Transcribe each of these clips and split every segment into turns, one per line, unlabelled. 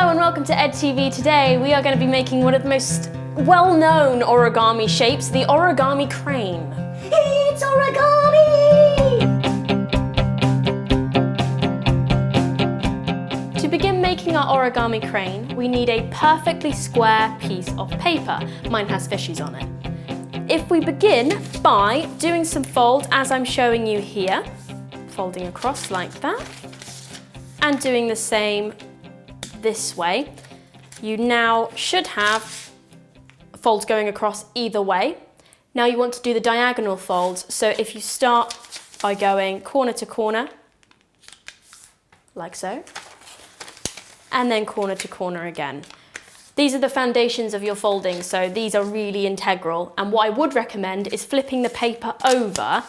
Hello and welcome to Ed2Me. Today we are going to be making one of the most well-known origami shapes, the Origami Crane. It's origami! To begin making our origami crane, we need a perfectly square piece of paper. Mine has fishies on it. If we begin by doing some folds as I'm showing you here, folding across like that, and doing the same this way, you now should have folds going across either way. Now you want to do the diagonal folds, so if you start by going corner to corner, like so, and then corner to corner again. These are the foundations of your folding, so these are really integral, and what I would recommend is flipping the paper over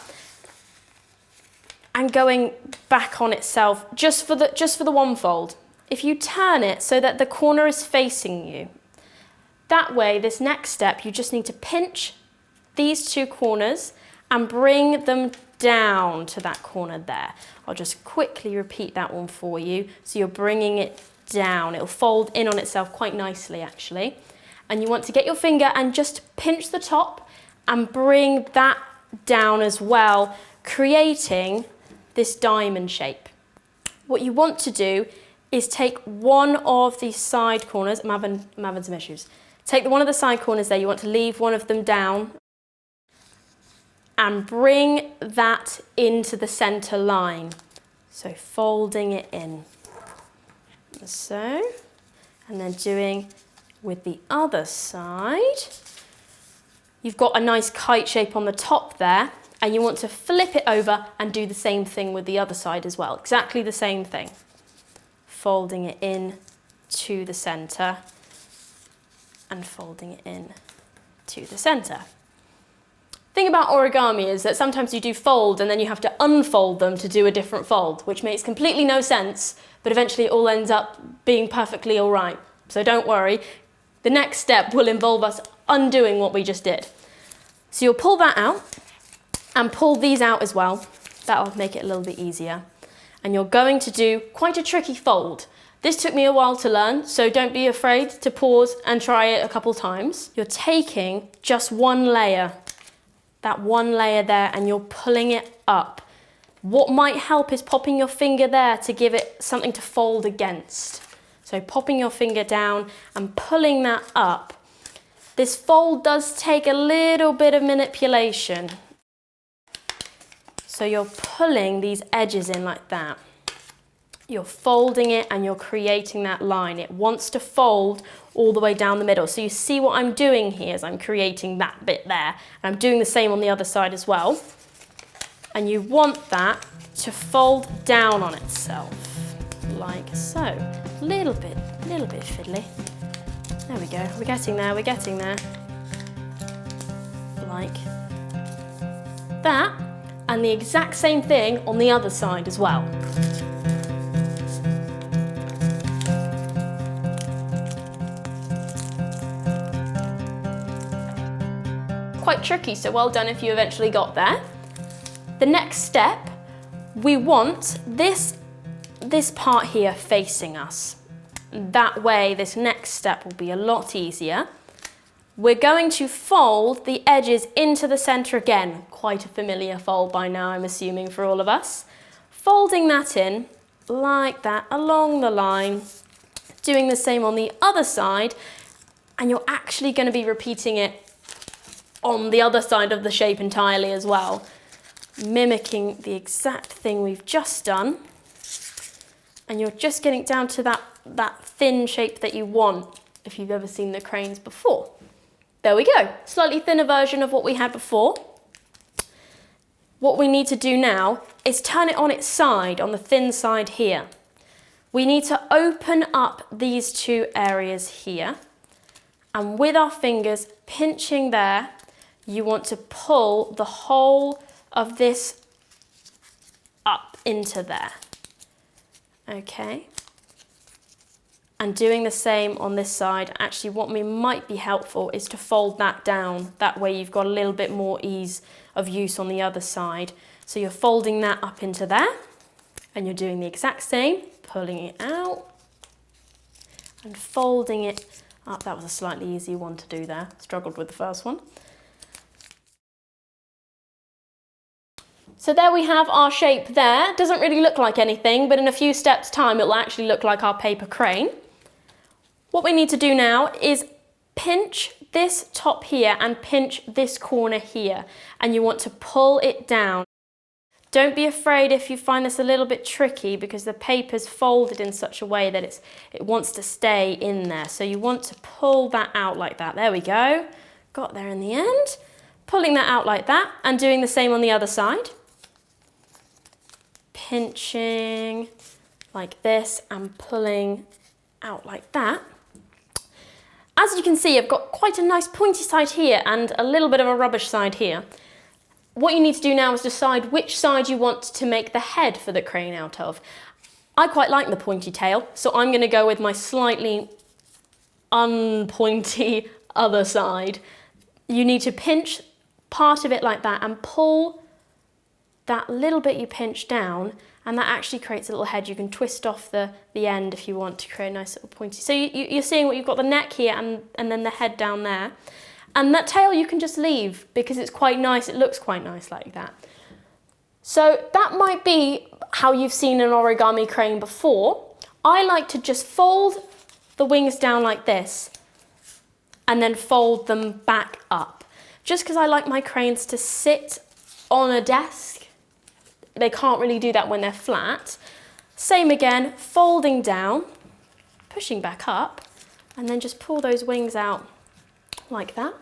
and going back on itself just for the one fold. If you turn it so that the corner is facing you, that way, this next step, you just need to pinch these two corners and bring them down to that corner there. I'll just quickly repeat that one for you. So you're bringing it down. It'll fold in on itself quite nicely, actually. And you want to get your finger and just pinch the top and bring that down as well, creating this diamond shape. What you want to do is take one of the side corners. I'm having some issues. Take one of the side corners there. You want to leave one of them down and bring that into the center line. So folding it in. So, and then doing with the other side. You've got a nice kite shape on the top there, and you want to flip it over and do the same thing with the other side as well. Exactly the same thing. Folding it in to the center and folding it in to the center. The thing about origami is that sometimes you do fold and then you have to unfold them to do a different fold, which makes completely no sense, but eventually it all ends up being perfectly all right. So don't worry, the next step will involve us undoing what we just did. So you'll pull that out and pull these out as well. That'll make it a little bit easier. And you're going to do quite a tricky fold. This took me a while to learn, so don't be afraid to pause and try it a couple times. You're taking just one layer, that one layer there, and you're pulling it up. What might help is popping your finger there to give it something to fold against. So popping your finger down and pulling that up. This fold does take a little bit of manipulation. So you're pulling these edges in like that. You're folding it and you're creating that line. It wants to fold all the way down the middle. So you see what I'm doing here is I'm creating that bit there. And I'm doing the same on the other side as well. And you want that to fold down on itself, like so. A little bit fiddly. There we go, we're getting there. Like that. And the exact same thing on the other side as well. Quite tricky, so well done if you eventually got there. The next step, we want this part here facing us. That way, this next step will be a lot easier. We're going to fold the edges into the center again. Quite a familiar fold by now, I'm assuming, for all of us. Folding that in like that along the line, doing the same on the other side, and you're actually going to be repeating it on the other side of the shape entirely as well, mimicking the exact thing we've just done. And you're just getting down to that thin shape that you want, if you've ever seen the cranes before. There we go, slightly thinner version of what we had before. What we need to do now is turn it on its side, on the thin side here. We need to open up these two areas here, and with our fingers pinching there, you want to pull the whole of this up into there. Okay. And doing the same on this side. Actually, what might be helpful is to fold that down. That way you've got a little bit more ease of use on the other side. So you're folding that up into there, and you're doing the exact same, pulling it out and folding it up. That was a slightly easy one to do there. Struggled with the first one. So there we have our shape there. Doesn't really look like anything, but in a few steps' time, it will actually look like our paper crane. What we need to do now is pinch this top here and pinch this corner here, and you want to pull it down. Don't be afraid if you find this a little bit tricky, because the paper's folded in such a way that it wants to stay in there. So you want to pull that out like that. There we go. Got there in the end. Pulling that out like that and doing the same on the other side. Pinching like this and pulling out like that. As you can see, I've got quite a nice pointy side here and a little bit of a rubbish side here. What you need to do now is decide which side you want to make the head for the crane out of. I quite like the pointy tail, so I'm going to go with my slightly unpointy other side. You need to pinch part of it like that and pull that little bit you pinch down, and that actually creates a little head. You can twist off the end if you want to create a nice little pointy. So you're seeing what you've got, the neck here and then the head down there. And that tail you can just leave because it's quite nice, it looks quite nice like that. So that might be how you've seen an origami crane before. I like to just fold the wings down like this and then fold them back up. Just because I like my cranes to sit on a desk. They can't really do that when they're flat. Same again, folding down, pushing back up, and then just pull those wings out like that,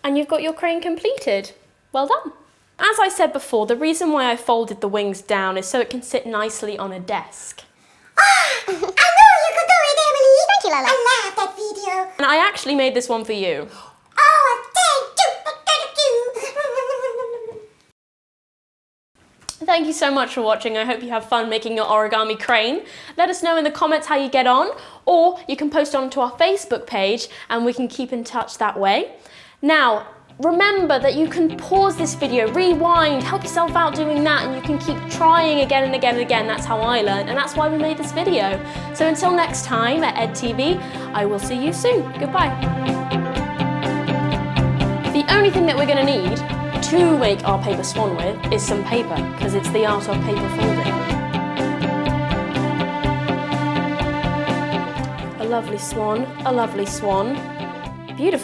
and you've got your crane completed. Well done. As I said before, the reason why I folded the wings down is so it can sit nicely on a desk.
I knew you could do it, Emily! Thank you, Lola. I love that video.
And I actually made this one for you.
Oh, thank you!
Thank you so much for watching. I hope you have fun making your origami crane. Let us know in the comments how you get on, or you can post onto our Facebook page and we can keep in touch that way. Now, remember that you can pause this video, rewind, help yourself out doing that, and you can keep trying again and again and again. That's how I learned, and that's why we made this video. So until next time at Ed2Me, I will see you soon. Goodbye. The only thing that we're going to need to make our paper swan with is some paper, because it's the art of paper folding. A lovely swan, a lovely swan.